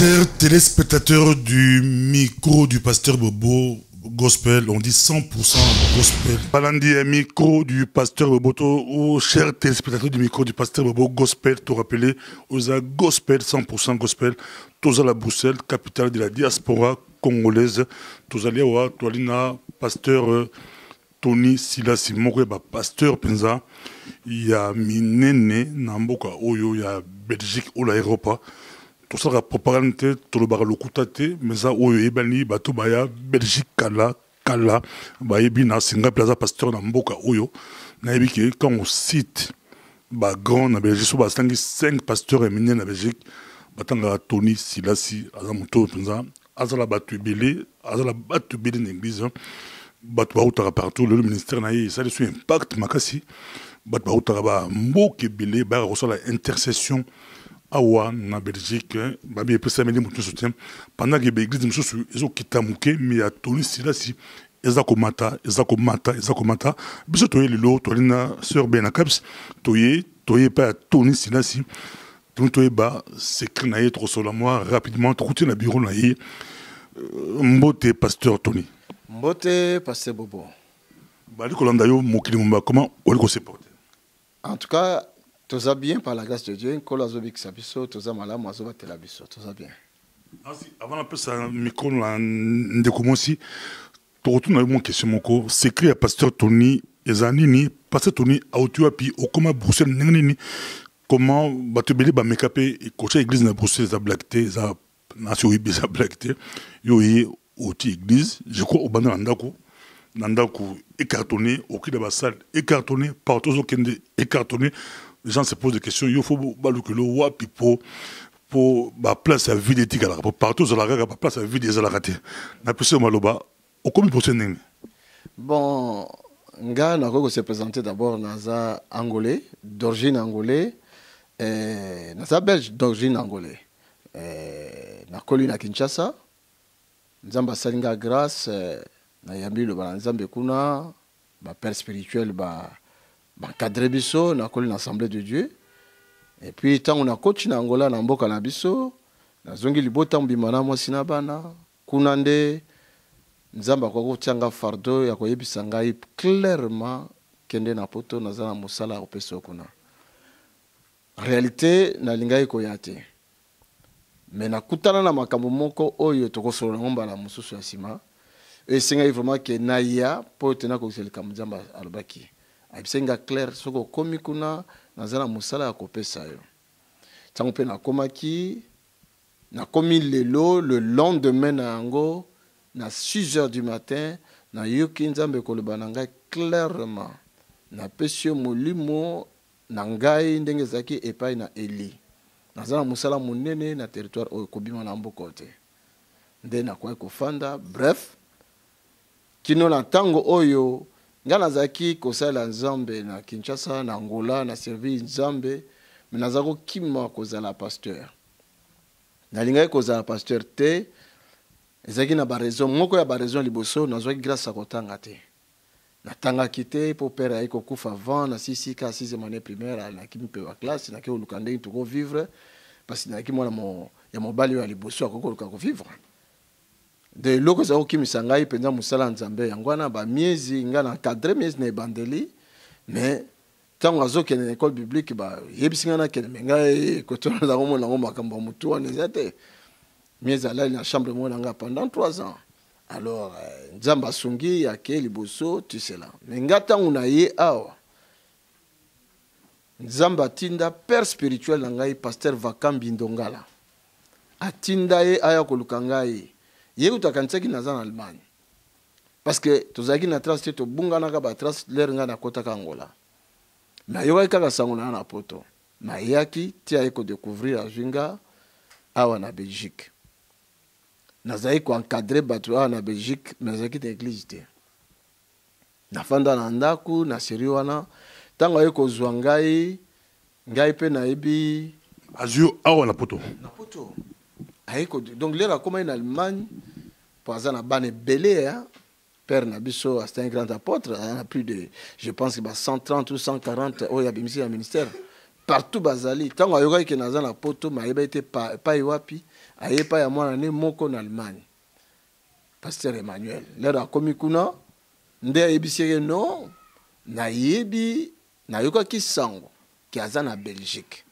Chers téléspectateurs du micro du pasteur Bobo Gospel, on dit 100% Gospel. Balandi micro du pasteur Bobo, ou chers téléspectateurs du micro du pasteur Bobo Gospel, te rappeler, aux Gospel 100% Gospel, tous à la Bruxelles, capitale de la diaspora congolaise, tous à l'Iawa, Toalina, pasteur Tony Silasi Moreba, pasteur Penza, il y a Minene, Namboka, Oyo, il y a Belgique, ou l'Europe. Tout ça, la propagande, tout le bar, le coutate, mais ça, Oyo, Ebani, Batou, Baya, Belgique, Kala, Bayebina, Singa, Plaza, pasteur, Namboka, Oyo. Naïbi, quand on cite, grand, en Belgique, sur 5 pasteurs éminents en Belgique, Batanga, Tony Silasi, Azamuto, Penza, Azala Batu Belé, Azala Batu Belé, l'église, Batu Baoutara partout, le ministère, ça a su impact, Makasi. Bat Baoutara, Mboke Belé, Bara reçoit l'intercession Awa, na Belgique, Babi est pressé à me dire mon soutien. Pendant que l'église me soucie, ils ont quitté Mouké, mais il y a Tony Silasi, Ezakomata, Biso Toye Lilo, Toyena, Sœur Benakaps, Toye pas Tony Silasi, Toye Ba, c'est Krinaye, trop solo moi, rapidement, routine na bureau naïe, Mbote, pasteur Tony. Mbote, pasteur Bobo. Bali Kolandayo, Mokili Mumba, comment on le supporte? En tout cas, tout ça bien par la grâce de Dieu. Kola Zobik Sabiso, tout ça malade, moi Zoba Telabiso, tout ça bien. Avant un peu ça, micro, on commence. Tu retournes à mon question, mon c'est écrit à pasteur Tony, Ezanini, pasteur Tony, à Otuapi, au comment Bruxelles, Nini, comment Batubeli, Bamekapé, et coacher l'église de Bruxelles, ça blackté, ça, nation Ibi, ça blackté, yoye, oti église, je crois au bandit Nandako. Nandako écartonné, au cul de la salle écartonné, partout au Kende écartonné. Les gens se posent des questions. Il faut que le wapi pour la place à vide éthique pour partout sur la règle, la place à vide des alaratés. Na plus au Maloba, au combien pour ce n'est bon, nga na ko se présenter d'abord naza angolais, d'origine angolais, naza belge d'origine angolais. Na koli na Kinshasa, nzamba salinga grâce na yambi le banzambe kuna, ba père spirituel ba cadre biso na koli l'assemblée de Dieu. Et puis tant on a coach na Angola na mboka na biso, na zongi libota mbimana mo sinabana, kunande nzamba kwa kotianga fardo ya koyebisa ngai clairement kende na poto na zana musala opeso kuna. Réalité na lingai ko yate. Mais na kutana na makambo moko oyo tokosolo na ngomba la mususu ya sima. Et c'est vraiment que naya po tena ko selika mzamba alobaki. Abisenga clair soko komi kuna nazana musala ya kopesa yo. Tango pe na komaki na komi lelo le lendemain na ango na 6h du matin na yoki nzambe koloba na ngai clairement na pesio molimo na ngai ndenge zaki epai na Eli. Nazana musala munene na territoire o kobima na mboko te. Nde na kwa kofanda bref kino na tango oyo ngana zaki kosala nzambe na Kinshasa na Angola na servi nzambe menazako kima kozala pasteur na linga kozala pasteur te ezaki na ba raison moko ya ba raison liboso nazwaki grâce à kotanga te na tanga kité pour père ay ko kufa avant na 6e année primaire na kimi pe wa classe na ke olukande to ko vivre parce que na ki mona mo ya mobali ya liboso akoko ko vivre de loko za okimisa ngai penza musala nzambe yangwana ba miezi ngana cadre miezi na bandeli mais tango azokene na école biblique ba yebisinga na kene ngai kotona za ngoma na ngoma kamba mutu wana zate miezi ala na chambre mona nga pendant 3 ans alors nzamba sungi ya ke liboso tu sais là mais ngata una ye awa nzamba tinda père spirituel ngai pasteur Vakambi Ndongala atinda ye aya koluka ngai yekuta kansaki naza en Allemagne parce que tozaki na trace to bungana ka ba trace ler nga na kota ka Angola na yoka kaka sangola na poto na yaki tia eko découvrir a Jinga awa na Belgique nazai ko encadrer batu awa na Belgique mais zaki de église te na fanda na ndaku na seri wana tango eko zwa ngai pe na ebi Azio awa na poto donc là comme en Allemagne pour na bane belé hein père Nabiso c'est un grand apôtre il a plus de je pense que 130 ou 140 il y a bimisi un ministère partout bazali tango ayoka ke nazana poto maeba été pas wapi ayepa ya mwana ne moko na Allemagne pasteur Emmanuel lero akomi kuna nde ayebisike non nayebi nayokaki sango ki aza na Belgique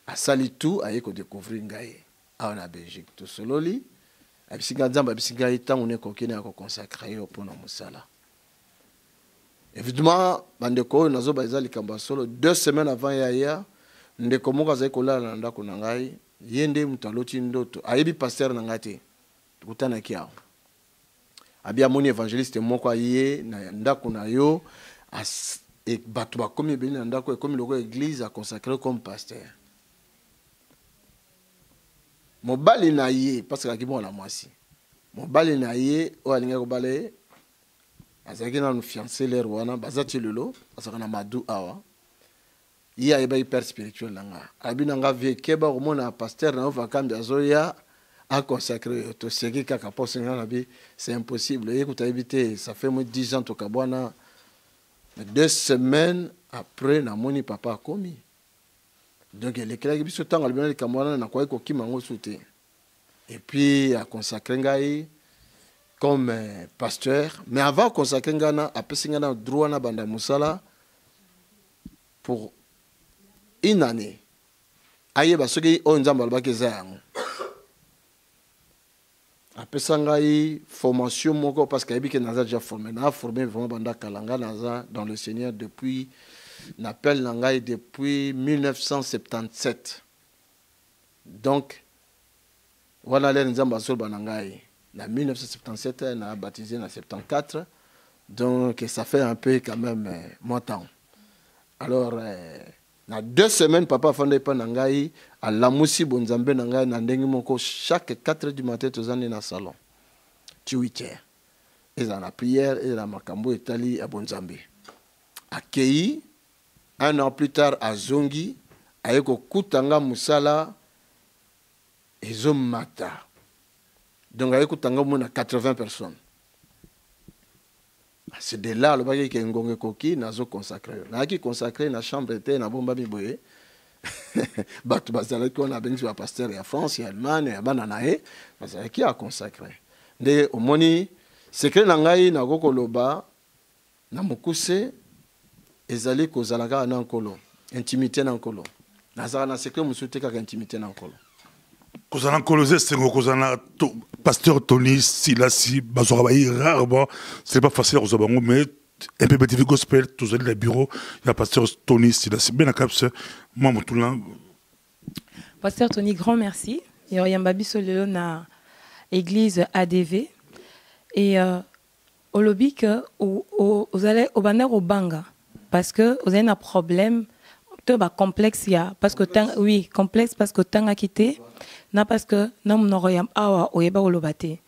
asali tout aye ko découvrir ngai awa na Belgique tosololi abisinga nzamba abisinga itango ne kokene ya ko consacrer yo pona musala. Évidemment, bandeko nazo baza likambo solo 2 semaines avant ya ndeko moko azali kolala na ndako na ngai yende mutaloti ndoto ayebi pasteur na ngati tukutana kiao abia moni évangéliste moko aye na ndako na yo et bato bakomi beni na ndako ekomi loko église a consacré comme pasteur mobali na ye parce que akibon la mwasi mobali na ye o alinga ko bale azaki na fiancé le rwana bazati lelo asaka na madu awa ye ayeba hyper spirituel nanga abi nanga vie keba komona pasteur na vakambi azoya a consacré to seki kaka poste na bi c'est impossible et écoute éviter ça fait moins 10 ans to kabwana 2 semaines après na moni papa komi donc les clés biso tanga le kamwana na kwa ko kimango souté et puis a consacré ngai comme pasteur mais avant consacré ngana a pesinga na droit na banda musala pour une année aye basoki o nzamba albaki zango apesa ngai formation moko parce que ayebi ke naza déjà formé na formé vraiment banda kalanga naza dans le Seigneur depuis n'appelle ngai depuis 1977 donc voilà les nzamba sol banangai na 1977 na baptisé en 74 donc ça fait un peu quand même mon temps alors na 2 semaines papa fondé pa nangai à la musi bonzambe nangai na ndengi moko chaque 4h du matin tozani na salon tu 8h et dans la prière et la makambo etali à bonzambe accueilli 1 an plus tard à Zongi ayeko kutanga musala ezomata donc ayeko kutanga mona 80 personnes. C'est de là le bagage qui est ngongé koki nazo consacré na qui consacré na chambre était na bomba miboye batu bazala ko na benzi wa pasteur ya France ya Allemagne ya bananae bazala qui a consacré de omoni secret na ngai na kokoloba na mukuse ezali ko zalaka na nkolo intimité na nkolo nazala na secret musute ka intimité na nkolo kozana kolosé sengo kozana pasteur Tony Silasi bazora bayi rarement c'est pas facile aux abango mais un peu BTV gospel tous les bureaux il y a pasteur Tony Silasi bien à capse moi motula pasteur Tony grand merci yamba biso lelo na église ADV et au lobby que vous allez au banner au banga parce que vous avez un problème ba complexe ya parce que oui complexe parce que tanga quitté na parce que non n'oroyam awa oyeba olobate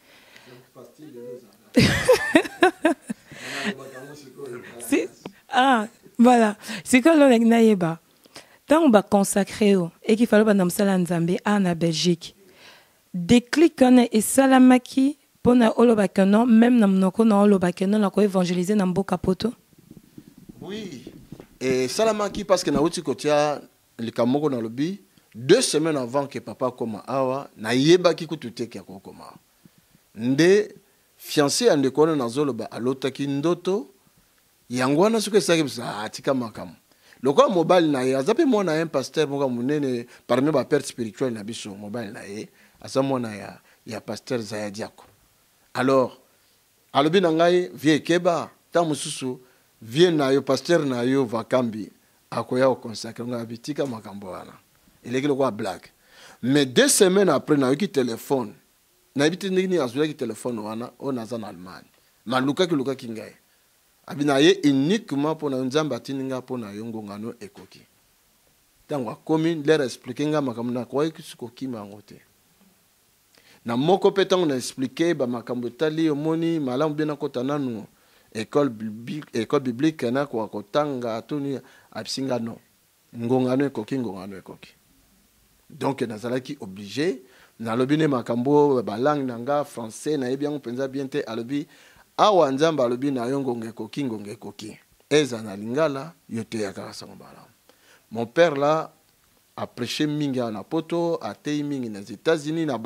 ah voilà c'est que le naïba tant ba consacré et qu'il fallait ba namsala nzambe na Belgique déclic on et salamaki pona olobakeno même namnoko na olobakeno na ko évangéliser na mboka poto. Oui. Et salamaki parce que na uti kotia le kamoko na lobi 2 semaines avant que papa koma awa na yeba ki kututeki ya kokoma nde fiancé ande kona na zoloba alotaki ndoto yangwana suke saki bisa atika makamu lokwa mobile na ye azape mona un pasteur moka munene parmi ba père spirituel na biso mobile na ye asa mona ya pasteur Zaya Diako alors alobi na ngai vie keba ta mususu vie na yo pasteur na yo vakambi akoya o consacrer nga bitika makambo wana il ko blague mais 2 semaines après na yoki téléphone na biti ndini azula ki téléphone wana on a en Allemagne maluka ki luka kingai abina ye uniquement pour na nzamba tininga pour na yongo ngano ekoki tango komi leur expliquer nga makambo na kwa ki kima ngote na moko petango na expliquer ba makambo tali omoni malamu bien akota nanu école biblique na kwa kotanga toni absinga no ngongano ekoki donc nazalaki obligé na lobine makambo ba langue nanga français na bien penza bien te alobi awa nzamba alobi na yongo ekoki eza na lingala yote ya kasa mbala mon père là prêché mingi na poto, a tei mingi na États-Unis, na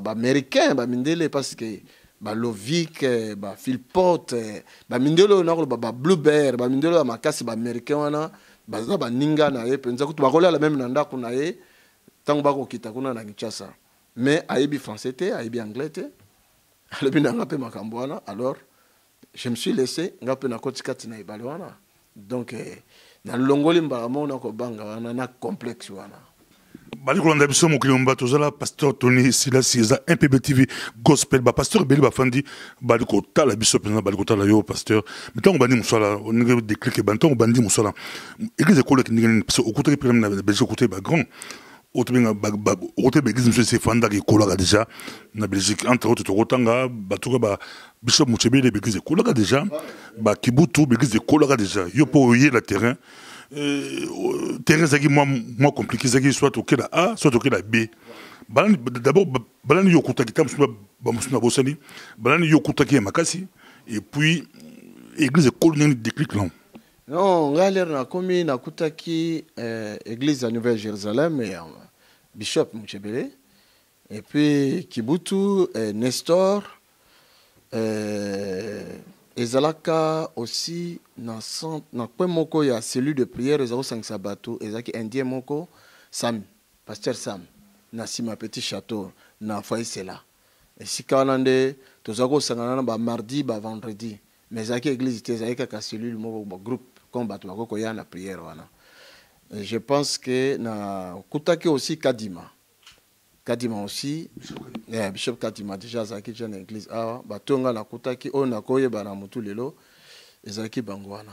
américain, mindele parce que Lovik, Philpott, mindele na Bluebear, mindele makasi américain wana, ba ninga na ye penza kutu bakola la même nanda kuna ye, tango bako kita kuna na Kinshasa. Mais ayebi français te, ayebi anglais te. Alobi na ngape makambo wana, alors je me suis laissé ngape na kotikati na ibali wana. Donc na longoli mbalamo na ko banga wana na complexe wana. Bali kolanda biso mokili mbato zala pasteur Tony Silas eza MPB TV gospel ba pasteur Beli bafandi bali ko tala biso pena bali ko tala yo pasteur metango bandi musala onenge déclic bantongo bandi musala église école ki ndingeni parce au côté premier na Belgique côté ba grand otobenga ba côté ba église monsieur c'est fanda ki kola déjà na Belgique entre autres to kotanga batuka ba bishop Muchebele l'église école déjà ba Kibutu l'église école déjà yo pour y la terrain terrain zaki moi compliqué zaki soit au la A soit au la B d'abord balani yokuta kitam ba musuna bosani balani yokuta ki makasi et puis église école ni déclic là non ngaler na komi na kutaki église à Nouvelle Jérusalem et bishop Muchebele et puis Kibutu Nestor ezalaka aussi na kwe moko ya cellule de prière ezako sangisa bato ezaki indien moko Sam pasteur Sam na sima petit château na Faisela esika wana nde tozako sangana na ba mardi ba vendredi mais ezaki église te ezaki kaka cellule moko ba groupe comme bato bakoko ya na prière wana. Je pense que na kutaki aussi Kadima aussi, Bishop Kadima déjà zaki jeune église ah batonga na kutaki on a koye bana mutu lelo ezaki bangwana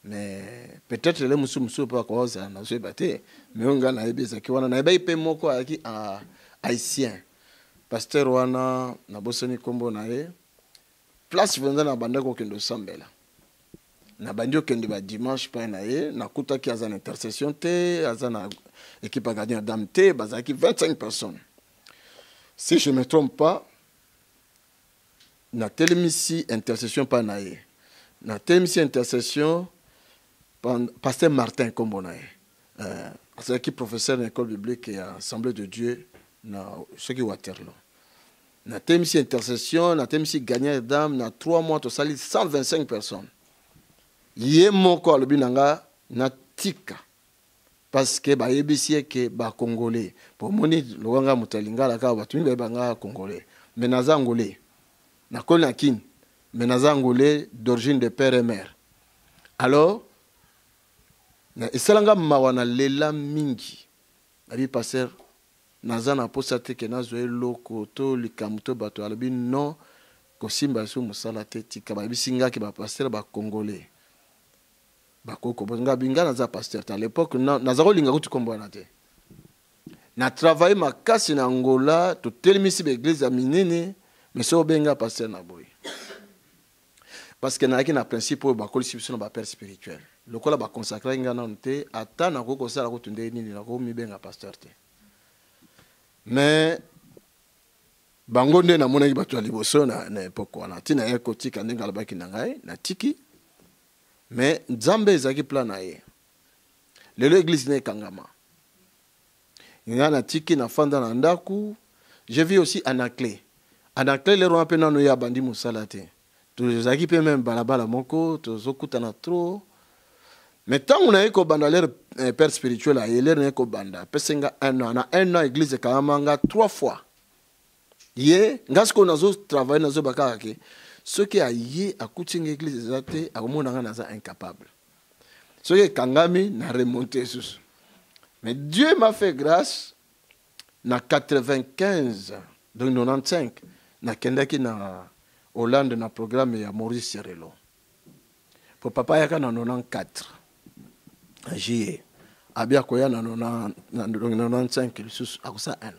mais peut-être les musu pas quoi ça na so baté mais on ga na ebe zaki wana na ebe pe moko aki haïtien pasteur wana na bosoni kombo na ye place venza na banda ko kendo sambela na bandio kende ba dimanche pa na ye na kutaki azana intercession te azana équipe à gardien dame te bazaki 25 personnes. Si je ne me trompe pas, na telemisi intercession pa na ye. Na telemisi intercession pasteur Martin Kombonaye. C'est qui professeur de l'école biblique et Assemblée de Dieu na ce qui Waterloo. Na telemisi intercession, na telemisi gagnant dame na 3 mois to sali 125 personnes. Yé moko alobi nanga na tika. Parce que ba yebisi ke ba congolais pour moni loanga mutalinga la ka batumi ba banga congolais mais naza angolais na konakin mais naza angolais d'origine de père et mère alors na esalanga mawana lela mingi abi passer naza na posate ke nazo eloko to likamuto bato alabi non ko simba so musala te tika ba bisinga ke ba passer ba congolais bakoko bonga binga naza pasteur à l'époque nazaro linga kutu kombo na te na travailler makasi na Angola to telemisi l'église à minene mais so benga pasteur na boy parce que na ki na principe ba kolisi biso na ba père spirituel lokola ba consacrer nga na nte ata na ko sala ko tunde nini na ko mi benga pasteur te mais bango nde na mona ki bato liboso na époque wana tina ye kotika ndinga labaki na ngai na tiki. Mais Nzambe ezaki plan na ye. Lelo église na kangama. Ngana tiki na fanda na ndaku. Je vis aussi Anaclé. Anaclé le roi pena no ya bandi musala te. Tozaki pe même balabala moko, tozokuta na trop. Mais tant on a ko banda leur père spirituel a l'air na ko banda. Pesenga un an église kangama 3 fois. Ye ngasko nazo travailler nazo bakaka. Ce qui a yé à coûter l'église exacte à mon naza incapable. Ce qui kangami n'a remonté sous. Mais Dieu m'a fait grâce. Na 95 donc 95 na kendaki na Hollande na programme ya Maurice Serrelo. Pour papa yaka na 94. J'ai abia koya na 95 sous akusa 1 an.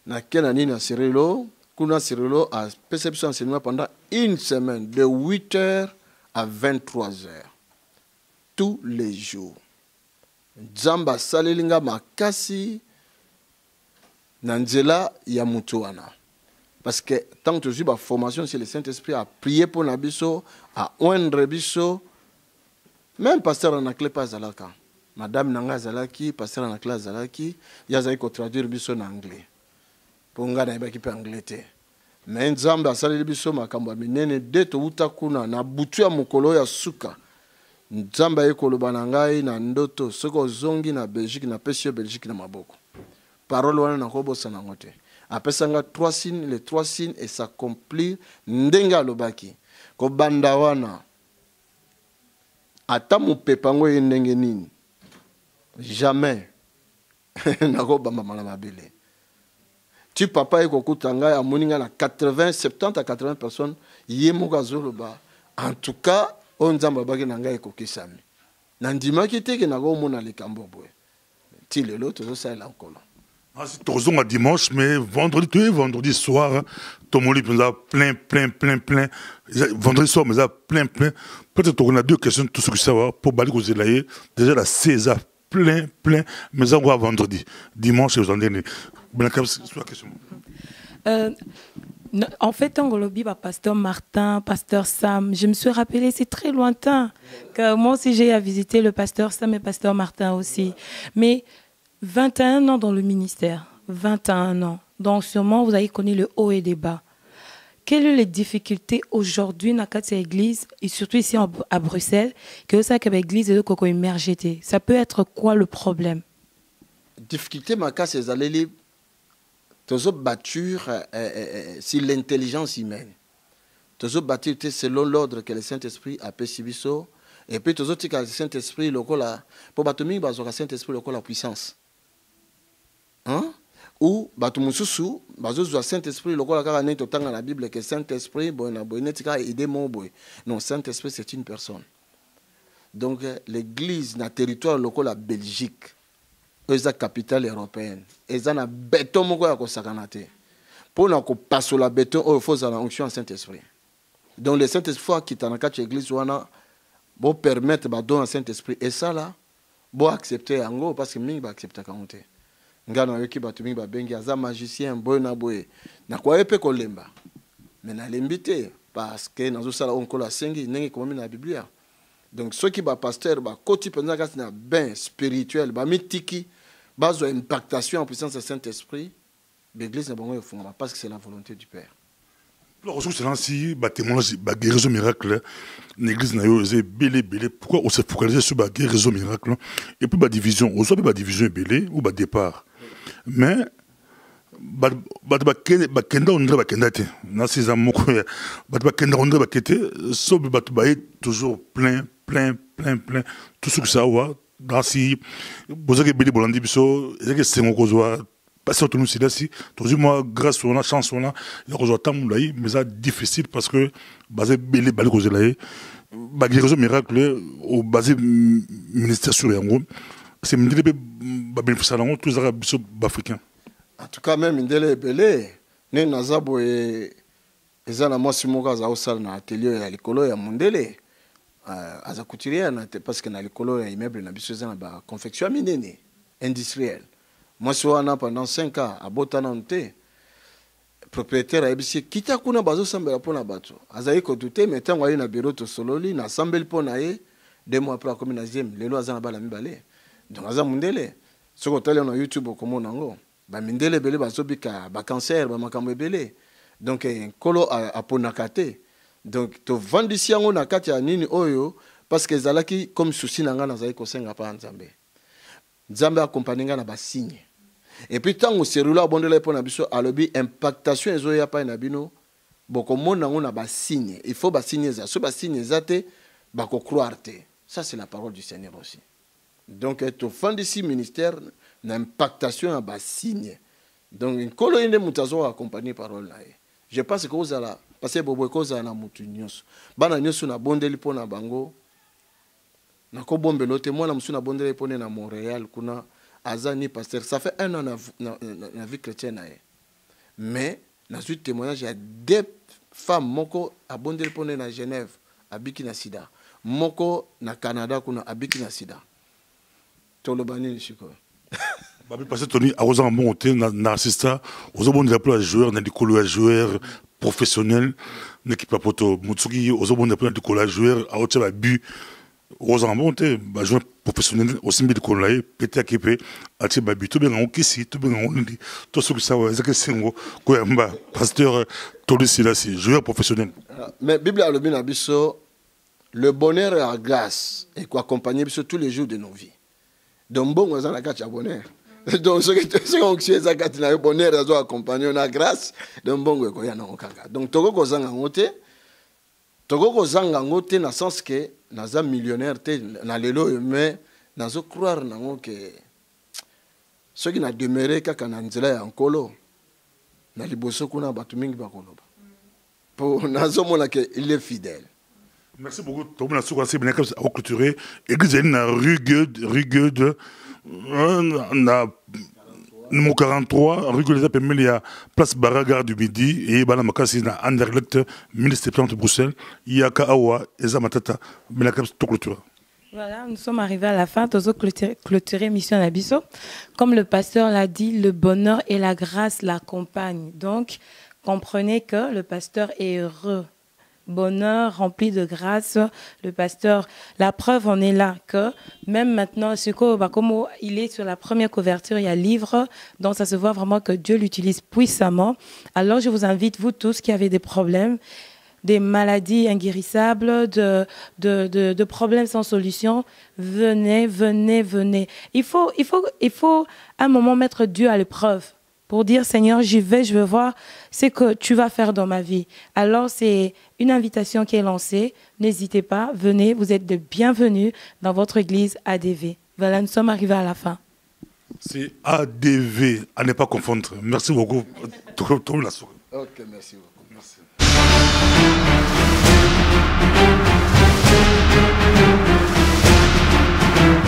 Na kenani na Serrelo Kuna Cirilo a perception enseignement pendant une semaine, de 8h à 23h. Tous les jours. Nzamba salilinga makasi nanzela ya mutuana. Parce que tant que je suis en formation sur le Saint-Esprit, à prier pour Nabiso, à oindre Biso, même pasteur Anaclé pas à l'aka. madame nanga zalaki pasteur na classe zalaki yazaki ko traduire biso na anglais ponga na yebaki pe anglais te mais nzambe asaleli biso makambo minene de to uta kuna na butu ya mokolo ya suka nzambe ayekoloba na ngai na ndoto soko zongi na Belgique na pesio Belgique na maboko parole wana na kobosa na ngote apesanga 3 signes les 3 signes et s'accomplir ndenga lobaki ko banda wana ata mopepa ngo ndenge nini jamais nako bamba mala mabele tu papa eko kutanga amoninga na 80 70 à 80 personnes yemoka zoloba en tout cas on nzamba baki nanga eko kisami na ndima kiteke nako mona likambo boye ti lelo tozo sala nkolo. C'est toujours un dimanche, mais vendredi soir, ton mon livre nous a plein. Vendredi soir, nous a plein. Peut-être qu'on a 2 questions, tout ce que ça va, pour balayer aux élaïers. Déjà, la César, plein, mais on va vendredi. Dimanche, vous en donnez. C'est la question. En fait, en Golobi, pasteur Martin, pasteur Sam, je me suis rappelé, c'est très lointain, que moi aussi j'ai à visiter le pasteur Sam et pasteur Martin aussi. Mais 21 ans dans le ministère, 21 ans. Donc sûrement, vous avez connu le haut et les bas. Quelles sont les difficultés aujourd'hui dans cette église, et surtout ici à Bruxelles, que ça que l'église est coco émergée? Ça peut être quoi le problème? Difficulté, ma casse, c'est d'aller toujours bâtir sur l'intelligence humaine. Toujours bâtir selon l'ordre que le Saint-Esprit a perçu. Et puis toujours que le Saint-Esprit, pour bâtir le Saint-Esprit, la puissance. Hein? Ou batumususu bazozo Saint-Esprit lokola kaka ne totanga la Bible que Saint-Esprit bona bonetika idée mon boy. Non, Saint-Esprit c'est une personne. Donc l'église na territoire lokola Belgique, eza capitale européenne. Eza na béton moko ya ko sakanate. Pour na ko passo la béton il faut za onction en Saint-Esprit. Donc le Saint-Esprit qui t'a na quatre église wana bo permettre ba don en Saint-Esprit et ça là bo accepter yango parce que mingi ba accepter kangote. Ngana yoki batumi ba bengi aza magicien boy na boy na kwa epe kolemba mais na lembité parce que nazo sala onko la sengi nengi comme na Biblia. Donc ceux qui ba pasteur ba koti penza kasi na ben spirituel ba mitiki bazo impactation en puissance du Saint-Esprit l'église na bango efungama parce que c'est la volonté du Père. Alors c'est là si ba témoignage ba guérison miracle l'église na yo c'est belé pourquoi on s'est focalisé sur ba guérison miracle et puis ba division on soit ba division belé ou ba départ. Mais ba kenda on ba kenda te na ces amoko ba kenda on ba kete so ba toujours plein tout ce que ça va dans si bozake beli bolandi biso ezake sengo kozwa parce que nous c'est si toujours moi grâce on a chance on a il rejoint tamulaï mais ça difficile parce que basé beli bali kozelaï ba guérison miracle au basé ministère sur yango c'est mindele ba bénéficier nango tous les biso africains. En tout cas même mindele belé né nazabo et ezana moi simoka za osal na atelier ya likolo ya mondele aza couturier parce que na likolo ya immeuble na biso ezana ba confection minene industrielle. Moi soana pendant 5 ans à Botanante propriétaire a ebisi kita kuna bazo sambela pona bato azayi ko douter mais tango ali na bureau to sololi na sambel pona ye 2 mois après comme 9e lelo azana bala mibale. Donc aza mundele soko tele na YouTube komona ngo ba mindele belé bazo bika ba cancer ba makambo belé donc kolo a ponakate donc to vandisi yango na kati ya nini oyo parce que zalaki comme souci nanga na zali ko senga pa nzambe nzambe accompagner na ba signe et puis tango serula abondela pona biso alobi impactation ezo ya pa na bino boko mona ngo na ba signe il faut ba signe za so ba signe zate ba ko croire te ça c'est la parole du Seigneur aussi. Donc to fandisi ministère na impactation à bas signe. Donc une colonie mutazo accompagné parole là. Je pense que vous allez passer bobo koza na mutu nyonso. Bana nyonso na bondeli pona bango. Na ko bombelo te moi na musu na bondeli pona na Montréal kuna azani pasteur. Ça fait 1 an na vie chrétienne mais na suite témoignage il y a 2 femmes moko a bondeli pona na Genève abiki na sida. Moko na Canada kuna abiki na sida. Tolobani chiko. Babi passer Tony a osé monter na assista aux bons appels joueurs dans des colos joueurs professionnels l'équipe à poto Mutsugi aux bons appels de colos joueurs à haute ba but Rosa Monte, joueur professionnel aussi bien de Kolaï, Pété Aképé, Ati Babi, tout bien en Kissi, tout bien en Lindi, tout ce que ça va, c'est Singo, Koyamba, pasteur Tony Silassi, joueur professionnel. Mais Bible a le Bisso, le bonheur est à grâce et quoi accompagner tous les jours de nos vies. Donc bon, on a un bonheur. Donc ce que tu es à bonheur, on a accompagné la grâce, donc bon, on a un kanga. Donc Togo Kozanga Ngote, Togo Kozanga Ngote, dans le sens que naza millionnaire na lelo mais nazo croire nango que ceux qui na demeuré kaka na nzela ya nkolo na liboso kuna batu mingi bakoloba pour nazo mona que il est fidèle. Merci beaucoup. Tout le monde a souhaité bien clôturer. Église na rue Gueude na numéro 43 rue Gueude il y a place Barra du Midi et bana makasi na Anderlecht 1070 Bruxelles Yaka Awa Eza Matata bien tout clôturer. Voilà, nous sommes arrivés à la fin, tous clôturer mission Nabiso. Comme le pasteur l'a dit, le bonheur et la grâce l'accompagnent. Donc, comprenez que le pasteur est heureux. Bonheur rempli de grâce, le pasteur, la preuve en est là que même maintenant, comme il est sur la première couverture, il y a livre, donc ça se voit vraiment que Dieu l'utilise puissamment. Alors je vous invite, vous tous qui avez des problèmes, des maladies inguérissables, de problèmes sans solution, venez. Il faut à un moment mettre Dieu à l'épreuve pour dire Seigneur, j'y vais, je veux voir ce que tu vas faire dans ma vie. Alors c'est une invitation qui est lancée. N'hésitez pas, venez, vous êtes de bienvenus dans votre église ADV. Voilà, nous sommes arrivés à la fin. C'est ADV, à ne pas confondre. Merci beaucoup. Ok, merci beaucoup. Merci.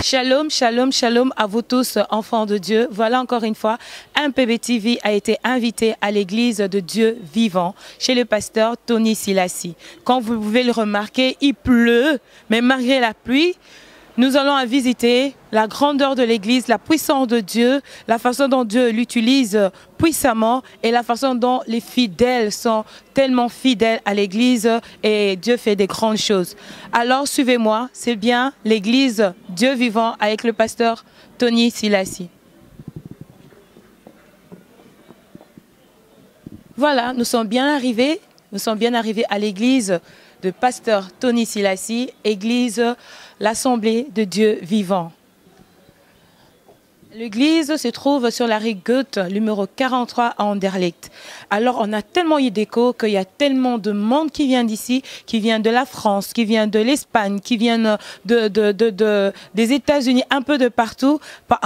Shalom, shalom, shalom à vous tous, enfants de Dieu. Voilà encore une fois, un PBTV a été invité à l'église de Dieu vivant, chez le pasteur Tony Silassi. Comme vous pouvez le remarquer, il pleut, mais malgré la pluie, nous allons visiter la grandeur de l'église, la puissance de Dieu, la façon dont Dieu l'utilise puissamment et la façon dont les fidèles sont tellement fidèles à l'église et Dieu fait des grandes choses. Alors suivez-moi, c'est bien l'église Dieu vivant avec le pasteur Tony Silassi. Voilà, nous sommes bien arrivés à l'église de pasteur Tony Silassi, église l'Assemblée de Dieu vivant. L'église se trouve sur la rue Goethe, numéro 43 à Anderlecht. Alors on a tellement eu d'écho qu'il y a tellement de monde qui vient d'ici, qui vient de la France, qui vient de l'Espagne, qui vient des États-Unis, un peu de partout.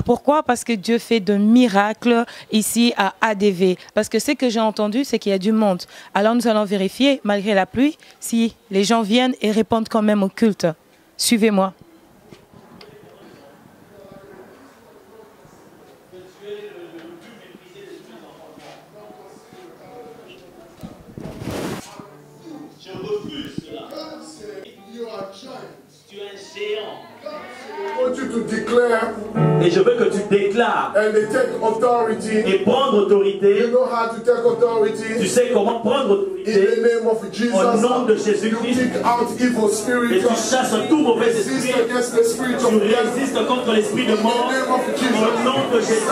Pourquoi? Parce que Dieu fait de miracles ici à ADV. Parce que ce que j'ai entendu, c'est qu'il y a du monde. Alors nous allons vérifier, malgré la pluie, si les gens viennent et répondent quand même au culte. Suivez-moi. Tu es un géant. Et je veux que tu déclares et prendre autorité. Tu sais comment prendre autorité au nom de Jésus-Christ. Et tu chasses tout mauvais esprit. Tu résistes contre l'esprit de mort au nom de Jésus.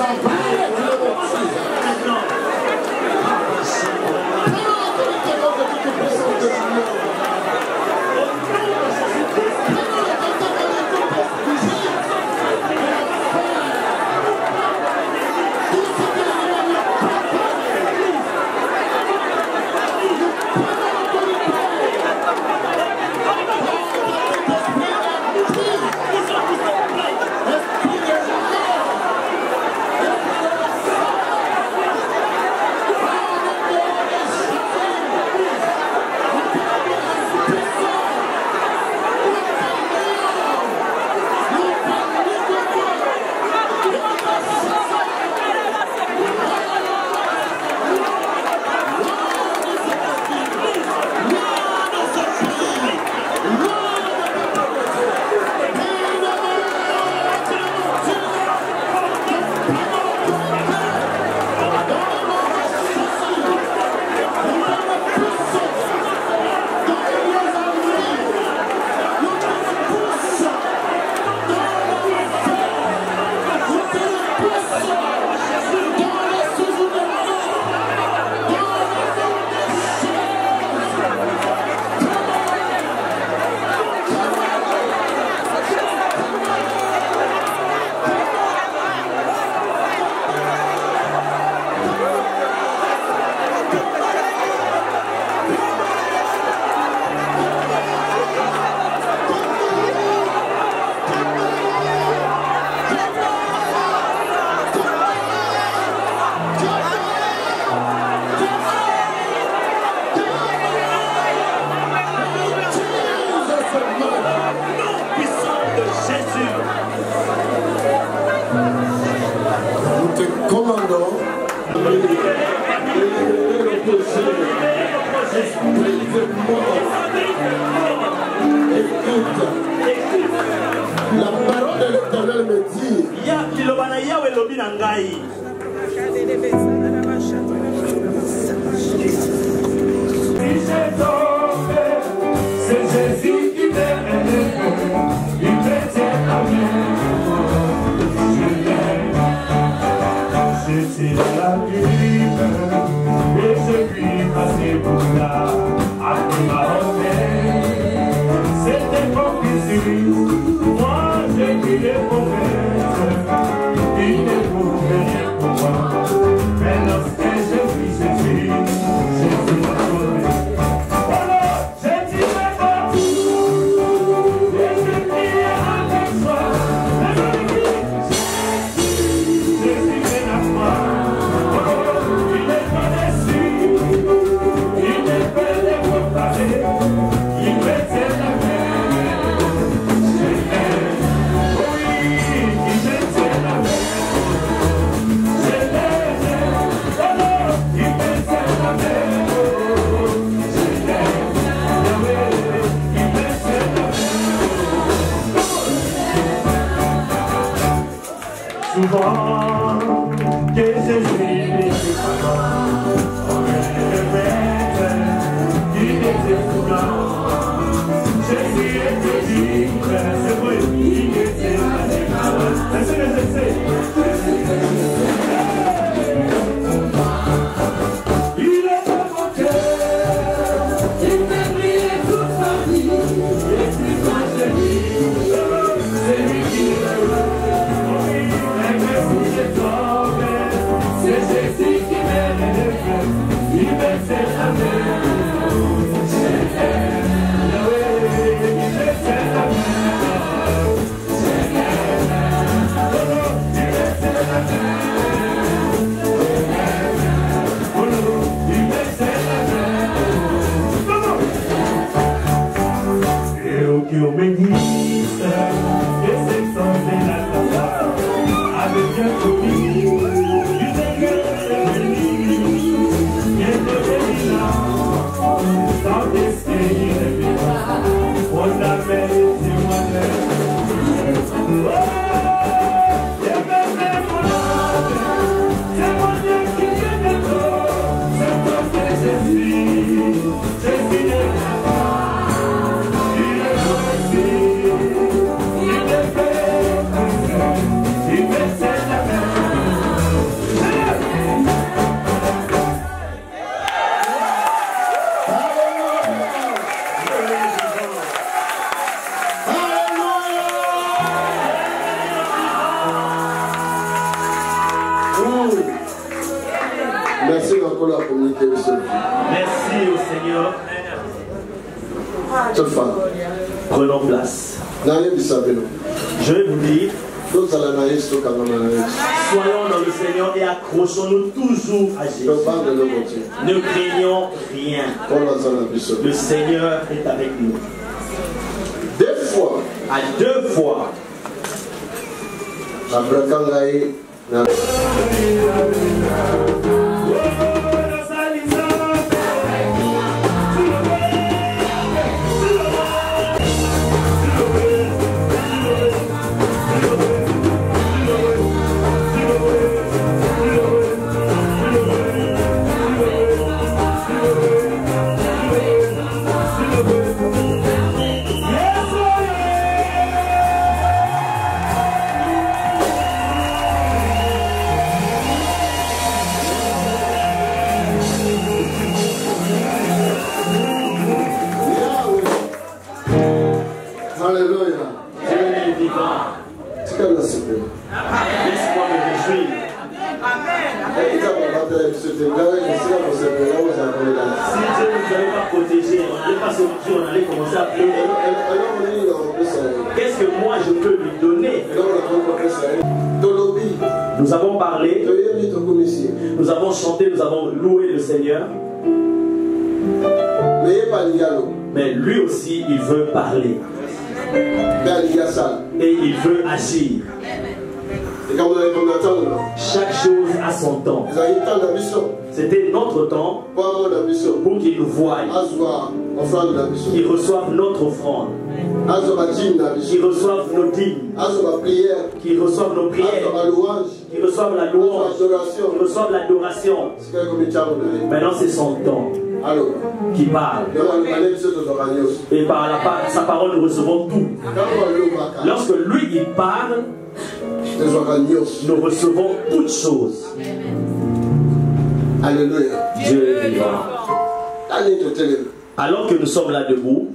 Commandant, écoute, la parole de l'Éternel me dit. C'est Jésus qui m'aime, il me tient à je suis dans la nuit et je puis passer pour là après ma retraite. C'était pour qu'il moi j'ai pris les promesses, il ne pouvait rien pour moi. Mais lorsque je vis Jésus m'a sauvé. Voilà, j'ai dit mes partout et je prie avec joie. Souvent que je suis on me répète qu'il était souvent je suis étudié, c'est vrai, il était il est dans mon cœur, il m'a brillé toute ma vie, et puis moi je dis, c'est lui qui me c'est Jésus qui m'aime, il me fait la main. C'est Yahweh, il me fait la main. C'est Yahweh, il me fait la main. Il me fait la main. Et au cœur bénisse, et c'est sans la avec un copie. Merci encore la communauté. Merci au Seigneur. Prenons place. Je vais vous dire, soyons dans le Seigneur et accrochons-nous toujours à Jésus. Ne craignons rien. Le Seigneur est avec nous. À deux fois. Qu'est-ce que moi je peux lui donner? Nous avons parlé, nous avons chanté, nous avons loué le Seigneur. Mais lui aussi, il veut parler. Et il veut agir. Chaque chose a son temps. C'était notre temps pour qu'il nous voie, qu'il reçoive notre offrande, qu'il reçoive nos dîmes, qu'il reçoive nos prières, qu'il reçoive la louange, qu'il reçoive l'adoration. Maintenant c'est son temps qui parle. Et par sa parole nous recevons tout. Lorsque lui il parle, nous recevons toutes choses. Alléluia. Dieu est vivant. Alors que nous sommes là debout,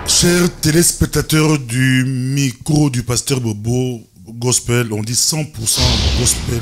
chers téléspectateurs du micro du pasteur Bobo Gospel, on dit 100% gospel.